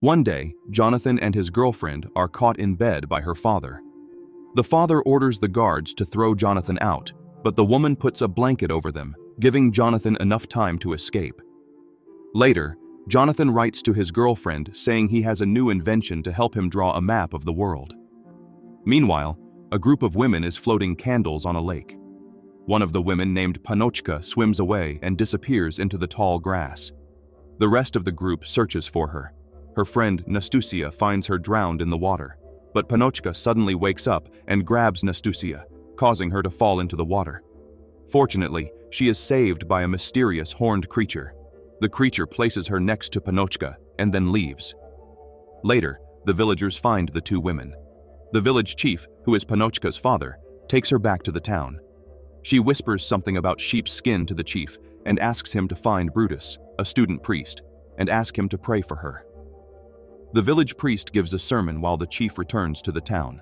One day, Jonathan and his girlfriend are caught in bed by her father. The father orders the guards to throw Jonathan out, but the woman puts a blanket over them, giving Jonathan enough time to escape. Later, Jonathan writes to his girlfriend saying he has a new invention to help him draw a map of the world. Meanwhile, a group of women is floating candles on a lake. One of the women, named Panochka, swims away and disappears into the tall grass. The rest of the group searches for her. Her friend Nastusia finds her drowned in the water, but Panochka suddenly wakes up and grabs Nastusia, causing her to fall into the water. Fortunately, she is saved by a mysterious horned creature. The creature places her next to Panochka and then leaves. Later, the villagers find the two women. The village chief, who is Panochka's father, takes her back to the town. She whispers something about sheep's skin to the chief and asks him to find Brutus, a student priest, and ask him to pray for her. The village priest gives a sermon while the chief returns to the town.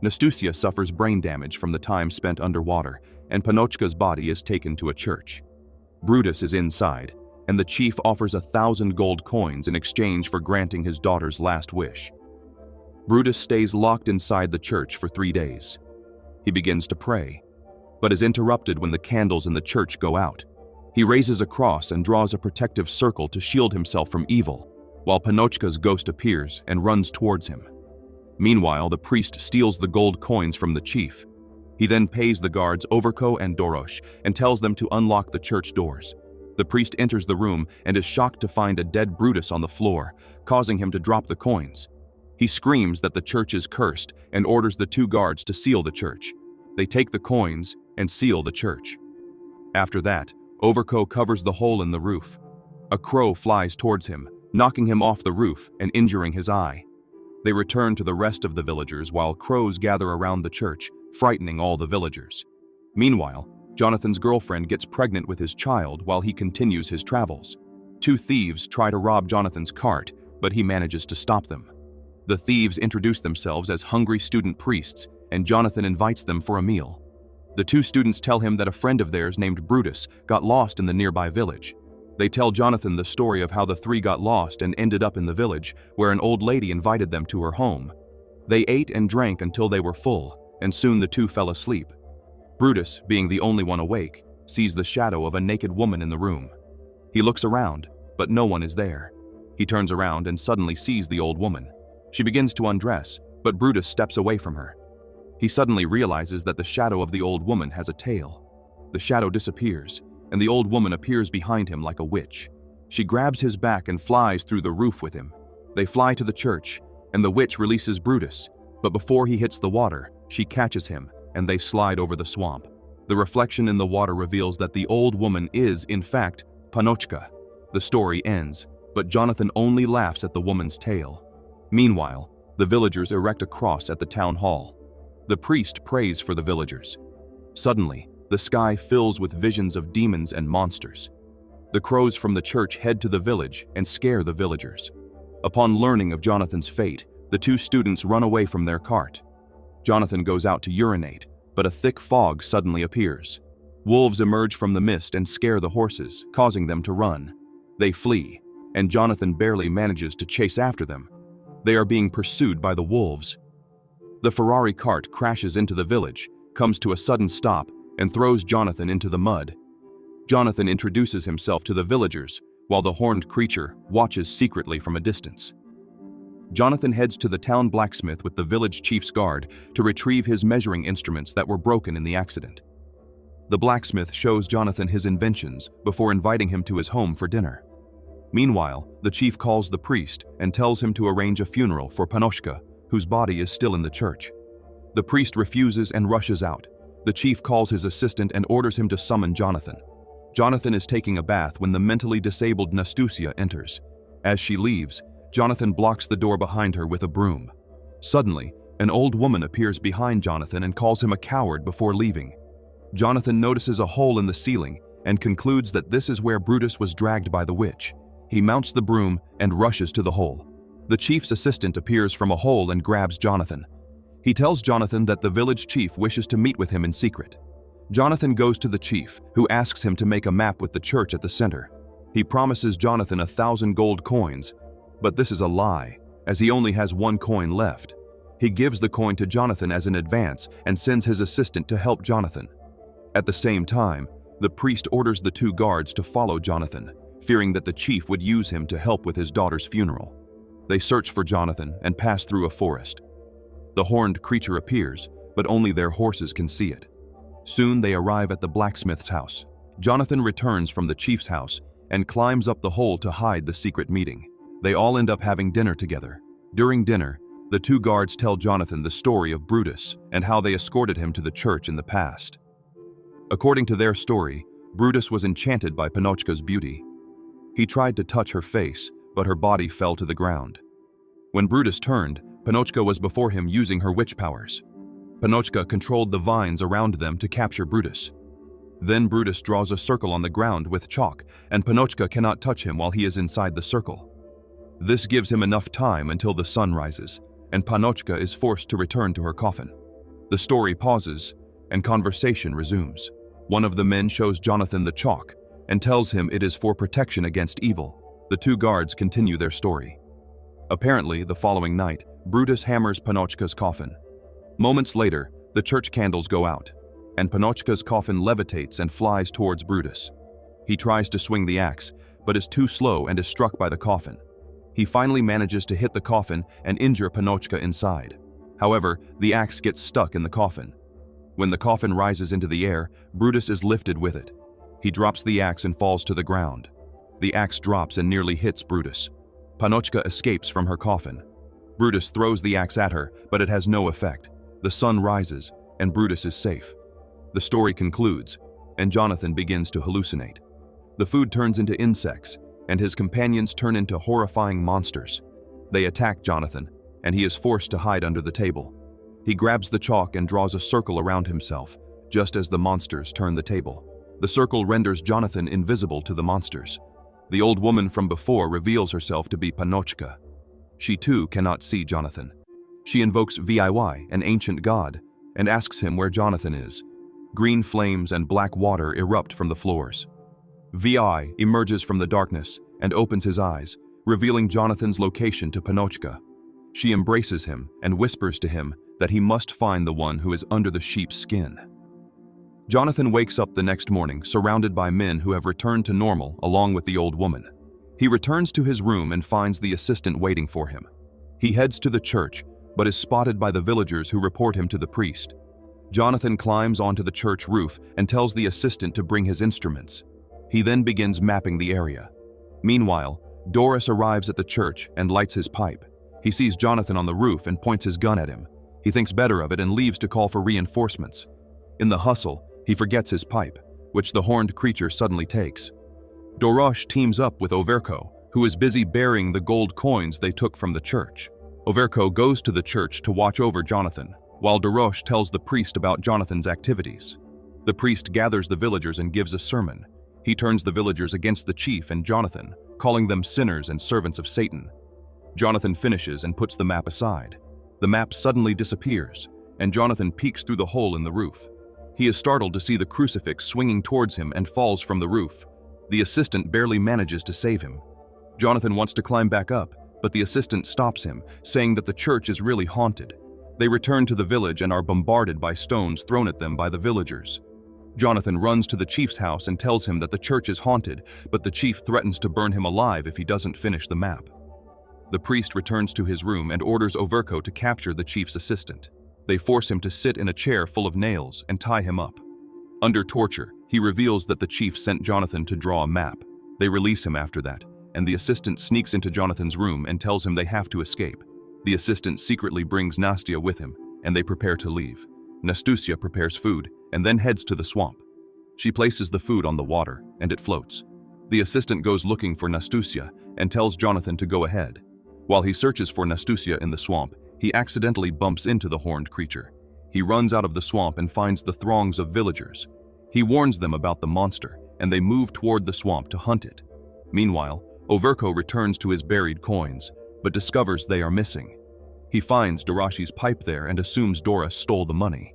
Nastusia suffers brain damage from the time spent underwater, and Panochka's body is taken to a church. Brutus is inside, and the chief offers 1,000 gold coins in exchange for granting his daughter's last wish. Brutus stays locked inside the church for 3 days. He begins to pray, but is interrupted when the candles in the church go out. He raises a cross and draws a protective circle to shield himself from evil, while Panochka's ghost appears and runs towards him. Meanwhile, the priest steals the gold coins from the chief. He then pays the guards Overko and Dorosh and tells them to unlock the church doors. The priest enters the room and is shocked to find a dead Brutus on the floor, causing him to drop the coins. He screams that the church is cursed and orders the two guards to seal the church. They take the coins and seal the church. After that, Overko covers the hole in the roof. A crow flies towards him, knocking him off the roof and injuring his eye. They return to the rest of the villagers while crows gather around the church, frightening all the villagers. Meanwhile, Jonathan's girlfriend gets pregnant with his child while he continues his travels. Two thieves try to rob Jonathan's cart, but he manages to stop them. The thieves introduce themselves as hungry student priests, and Jonathan invites them for a meal. The two students tell him that a friend of theirs named Brutus got lost in the nearby village. They tell Jonathan the story of how the three got lost and ended up in the village, where an old lady invited them to her home. They ate and drank until they were full, and soon the two fell asleep. Brutus, being the only one awake, sees the shadow of a naked woman in the room. He looks around, but no one is there. He turns around and suddenly sees the old woman. She begins to undress, but Brutus steps away from her. He suddenly realizes that the shadow of the old woman has a tail. The shadow disappears, and the old woman appears behind him like a witch. She grabs his back and flies through the roof with him. They fly to the church, and the witch releases Brutus, but before he hits the water, she catches him, and they slide over the swamp. The reflection in the water reveals that the old woman is, in fact, Panochka. The story ends, but Jonathan only laughs at the woman's tale. Meanwhile, the villagers erect a cross at the town hall. The priest prays for the villagers. Suddenly, the sky fills with visions of demons and monsters. The crows from the church head to the village and scare the villagers. Upon learning of Jonathan's fate, the two students run away from their cart. Jonathan goes out to urinate, but a thick fog suddenly appears. Wolves emerge from the mist and scare the horses, causing them to run. They flee, and Jonathan barely manages to chase after them. They are being pursued by the wolves. The Ferrari cart crashes into the village, comes to a sudden stop, and throws Jonathan into the mud. Jonathan introduces himself to the villagers, while the horned creature watches secretly from a distance. Jonathan heads to the town blacksmith with the village chief's guard to retrieve his measuring instruments that were broken in the accident. The blacksmith shows Jonathan his inventions before inviting him to his home for dinner. Meanwhile, the chief calls the priest and tells him to arrange a funeral for Panochka, whose body is still in the church. The priest refuses and rushes out. The chief calls his assistant and orders him to summon Jonathan. Jonathan is taking a bath when the mentally disabled Nastusia enters. As she leaves, Jonathan blocks the door behind her with a broom. Suddenly, an old woman appears behind Jonathan and calls him a coward before leaving. Jonathan notices a hole in the ceiling and concludes that this is where Brutus was dragged by the witch. He mounts the broom and rushes to the hole. The chief's assistant appears from a hole and grabs Jonathan. He tells Jonathan that the village chief wishes to meet with him in secret. Jonathan goes to the chief, who asks him to make a map with the church at the center. He promises Jonathan 1,000 gold coins, But this is a lie, as he only has one coin left. He gives the coin to Jonathan as an advance and sends his assistant to help Jonathan. At the same time, the priest orders the 2 guards to follow Jonathan, fearing that the chief would use him to help with his daughter's funeral. They search for Jonathan and pass through a forest. The horned creature appears, but only their horses can see it. Soon they arrive at the blacksmith's house. Jonathan returns from the chief's house and climbs up the hole to hide the secret meeting. They all end up having dinner together. During dinner, the 2 guards tell Jonathan the story of Brutus and how they escorted him to the church in the past. According to their story, Brutus was enchanted by Panochka's beauty. He tried to touch her face, but her body fell to the ground. When Brutus turned, Panochka was before him using her witch powers. Panochka controlled the vines around them to capture Brutus. Then Brutus draws a circle on the ground with chalk, and Panochka cannot touch him while he is inside the circle. This gives him enough time until the sun rises, and Panochka is forced to return to her coffin. The story pauses, and conversation resumes. One of the men shows Jonathan the chalk and tells him it is for protection against evil. The 2 guards continue their story. Apparently, the following night, Brutus hammers Panochka's coffin. Moments later, the church candles go out, and Panochka's coffin levitates and flies towards Brutus. He tries to swing the axe, but is too slow and is struck by the coffin. He finally manages to hit the coffin and injure Panochka inside. However, the axe gets stuck in the coffin. When the coffin rises into the air, Brutus is lifted with it. He drops the axe and falls to the ground. The axe drops and nearly hits Brutus. Panochka escapes from her coffin. Brutus throws the axe at her, but it has no effect. The sun rises, and Brutus is safe. The story concludes, and Jonathan begins to hallucinate. The food turns into insects, and his companions turn into horrifying monsters. They attack Jonathan, and he is forced to hide under the table. He grabs the chalk and draws a circle around himself, just as the monsters turn the table. The circle renders Jonathan invisible to the monsters. The old woman from before reveals herself to be Panochka. She too cannot see Jonathan. She invokes Viy, an ancient god, and asks him where Jonathan is. Green flames and black water erupt from the floors. Vi emerges from the darkness and opens his eyes, revealing Jonathan's location to Panochka. She embraces him and whispers to him that he must find the one who is under the sheep's skin. Jonathan wakes up the next morning surrounded by men who have returned to normal along with the old woman. He returns to his room and finds the assistant waiting for him. He heads to the church, but is spotted by the villagers who report him to the priest. Jonathan climbs onto the church roof and tells the assistant to bring his instruments. He then begins mapping the area. Meanwhile, Doris arrives at the church and lights his pipe. He sees Jonathan on the roof and points his gun at him. He thinks better of it and leaves to call for reinforcements. In the hustle, he forgets his pipe, which the horned creature suddenly takes. Dorosh teams up with Overko, who is busy burying the gold coins they took from the church. Overko goes to the church to watch over Jonathan, while Dorosh tells the priest about Jonathan's activities. The priest gathers the villagers and gives a sermon. He turns the villagers against the chief and Jonathan, calling them sinners and servants of Satan. Jonathan finishes and puts the map aside. The map suddenly disappears, and Jonathan peeks through the hole in the roof. He is startled to see the crucifix swinging towards him and falls from the roof. The assistant barely manages to save him. Jonathan wants to climb back up, but the assistant stops him, saying that the church is really haunted. They return to the village and are bombarded by stones thrown at them by the villagers. Jonathan runs to the chief's house and tells him that the church is haunted, but the chief threatens to burn him alive if he doesn't finish the map. The priest returns to his room and orders Overko to capture the chief's assistant. They force him to sit in a chair full of nails and tie him up. Under torture, he reveals that the chief sent Jonathan to draw a map. They release him after that, and the assistant sneaks into Jonathan's room and tells him they have to escape. The assistant secretly brings Nastya with him, and they prepare to leave. Nastusia prepares food and then heads to the swamp. She places the food on the water, and it floats. The assistant goes looking for Nastusia and tells Jonathan to go ahead. While he searches for Nastusia in the swamp, he accidentally bumps into the horned creature. He runs out of the swamp and finds the throngs of villagers. He warns them about the monster, and they move toward the swamp to hunt it. Meanwhile, Overko returns to his buried coins, but discovers they are missing. He finds Dorashi's pipe there and assumes Doras stole the money.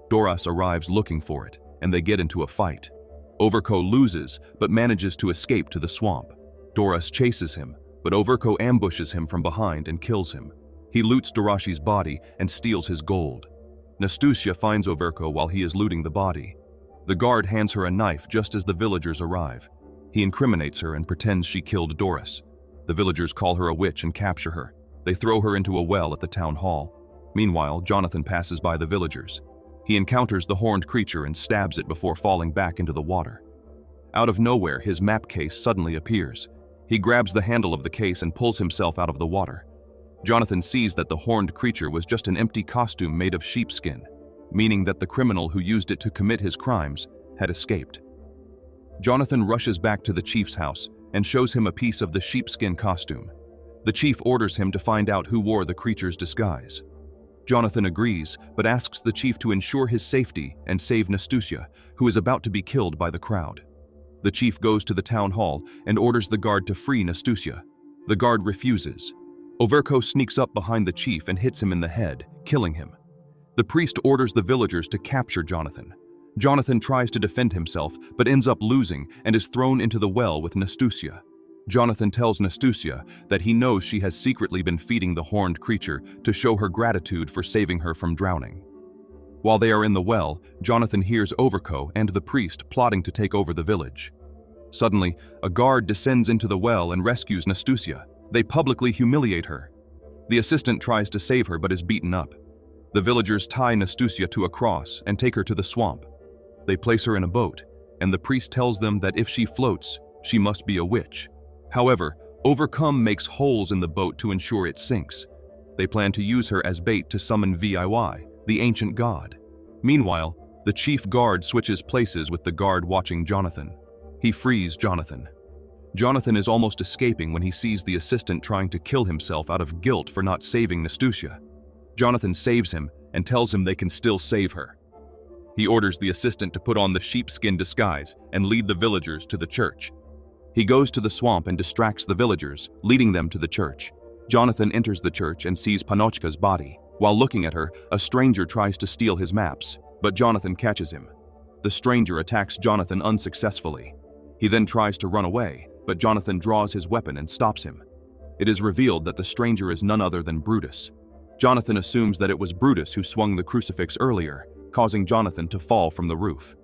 Doras arrives looking for it, and they get into a fight. Overko loses, but manages to escape to the swamp. Doras chases him, but Overko ambushes him from behind and kills him. He loots Dorashi's body and steals his gold. Nastusia finds Overko while he is looting the body. The guard hands her a knife just as the villagers arrive. He incriminates her and pretends she killed Doris. The villagers call her a witch and capture her. They throw her into a well at the town hall. Meanwhile, Jonathan passes by the villagers. He encounters the horned creature and stabs it before falling back into the water. Out of nowhere, his map case suddenly appears. He grabs the handle of the case and pulls himself out of the water. Jonathan sees that the horned creature was just an empty costume made of sheepskin, meaning that the criminal who used it to commit his crimes had escaped. Jonathan rushes back to the chief's house and shows him a piece of the sheepskin costume. The chief orders him to find out who wore the creature's disguise. Jonathan agrees, but asks the chief to ensure his safety and save Nastusia, who is about to be killed by the crowd. The chief goes to the town hall and orders the guard to free Nastusia. The guard refuses. Overko sneaks up behind the chief and hits him in the head, killing him. The priest orders the villagers to capture Jonathan. Jonathan tries to defend himself, but ends up losing and is thrown into the well with Nastusia. Jonathan tells Nastusia that he knows she has secretly been feeding the horned creature to show her gratitude for saving her from drowning. While they are in the well, Jonathan hears Overko and the priest plotting to take over the village. Suddenly, a guard descends into the well and rescues Nastusia. They publicly humiliate her. The assistant tries to save her but is beaten up. The villagers tie Nastusia to a cross and take her to the swamp. They place her in a boat, and the priest tells them that if she floats, she must be a witch. However, Overcome makes holes in the boat to ensure it sinks. They plan to use her as bait to summon VIY, the ancient god. Meanwhile, the chief guard switches places with the guard watching Jonathan. He frees Jonathan. Jonathan is almost escaping when he sees the assistant trying to kill himself out of guilt for not saving Nastusia. Jonathan saves him and tells him they can still save her. He orders the assistant to put on the sheepskin disguise and lead the villagers to the church. He goes to the swamp and distracts the villagers, leading them to the church. Jonathan enters the church and sees Panochka's body. While looking at her, a stranger tries to steal his maps, but Jonathan catches him. The stranger attacks Jonathan unsuccessfully. He then tries to run away, but Jonathan draws his weapon and stops him. It is revealed that the stranger is none other than Brutus. Jonathan assumes that it was Brutus who swung the crucifix earlier, causing Jonathan to fall from the roof.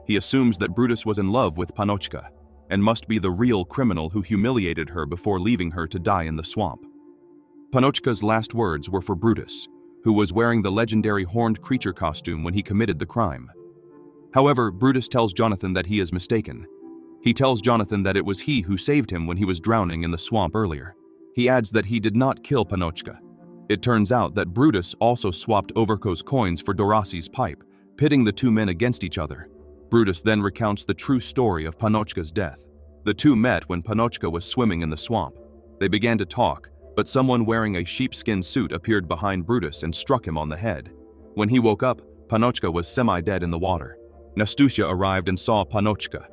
He assumes that Brutus was in love with Panochka and must be the real criminal who humiliated her before leaving her to die in the swamp. Panochka's last words were for Brutus, who was wearing the legendary horned creature costume when he committed the crime. However, Brutus tells Jonathan that he is mistaken. He tells Jonathan that it was he who saved him when he was drowning in the swamp earlier. He adds that he did not kill Panochka. It turns out that Brutus also swapped Overko's coins for Dorasi's pipe, pitting the two men against each other. Brutus then recounts the true story of Panochka's death. The two met when Panochka was swimming in the swamp. They began to talk, but someone wearing a sheepskin suit appeared behind Brutus and struck him on the head. When he woke up, Panochka was semi-dead in the water. Nastusia arrived and saw Panochka.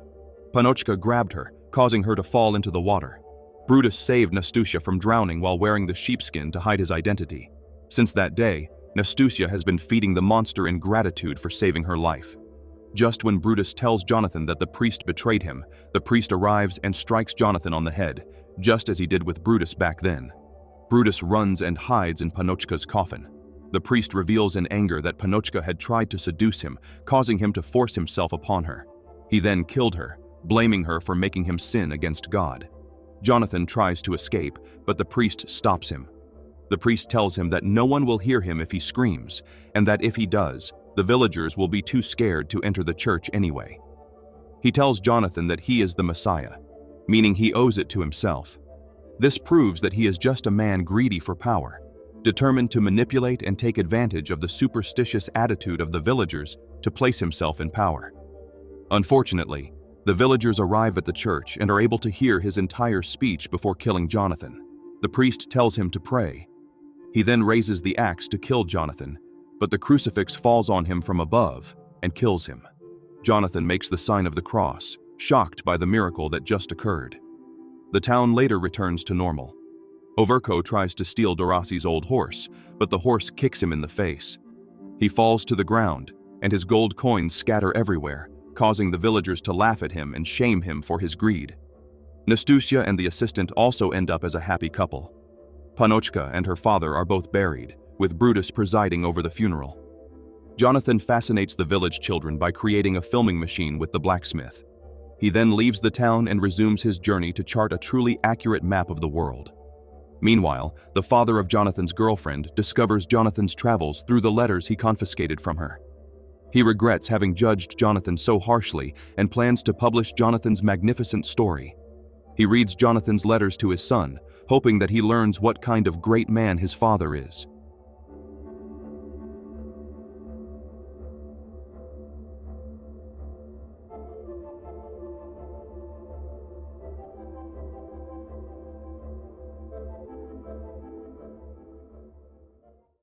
Panochka grabbed her, causing her to fall into the water. Brutus saved Nastusia from drowning while wearing the sheepskin to hide his identity. Since that day, Nastusia has been feeding the monster in gratitude for saving her life. Just when Brutus tells Jonathan that the priest betrayed him, the priest arrives and strikes Jonathan on the head, just as he did with Brutus back then. Brutus runs and hides in Panochka's coffin. The priest reveals in anger that Panochka had tried to seduce him, causing him to force himself upon her. He then killed her, blaming her for making him sin against God. Jonathan tries to escape, but the priest stops him. The priest tells him that no one will hear him if he screams, and that if he does, the villagers will be too scared to enter the church anyway. He tells Jonathan that he is the Messiah, meaning he owes it to himself. This proves that he is just a man greedy for power, determined to manipulate and take advantage of the superstitious attitude of the villagers to place himself in power. Unfortunately, the villagers arrive at the church and are able to hear his entire speech before killing Jonathan. The priest tells him to pray. He then raises the axe to kill Jonathan, but the crucifix falls on him from above and kills him. Jonathan makes the sign of the cross, shocked by the miracle that just occurred. The town later returns to normal. Overko tries to steal Dorasi's old horse, but the horse kicks him in the face. He falls to the ground, and his gold coins scatter everywhere, causing the villagers to laugh at him and shame him for his greed. Nastusia and the assistant also end up as a happy couple. Panochka and her father are both buried, with Brutus presiding over the funeral. Jonathan fascinates the village children by creating a filming machine with the blacksmith. He then leaves the town and resumes his journey to chart a truly accurate map of the world. Meanwhile, the father of Jonathan's girlfriend discovers Jonathan's travels through the letters he confiscated from her. He regrets having judged Jonathan so harshly and plans to publish Jonathan's magnificent story. He reads Jonathan's letters to his son, hoping that he learns what kind of great man his father is.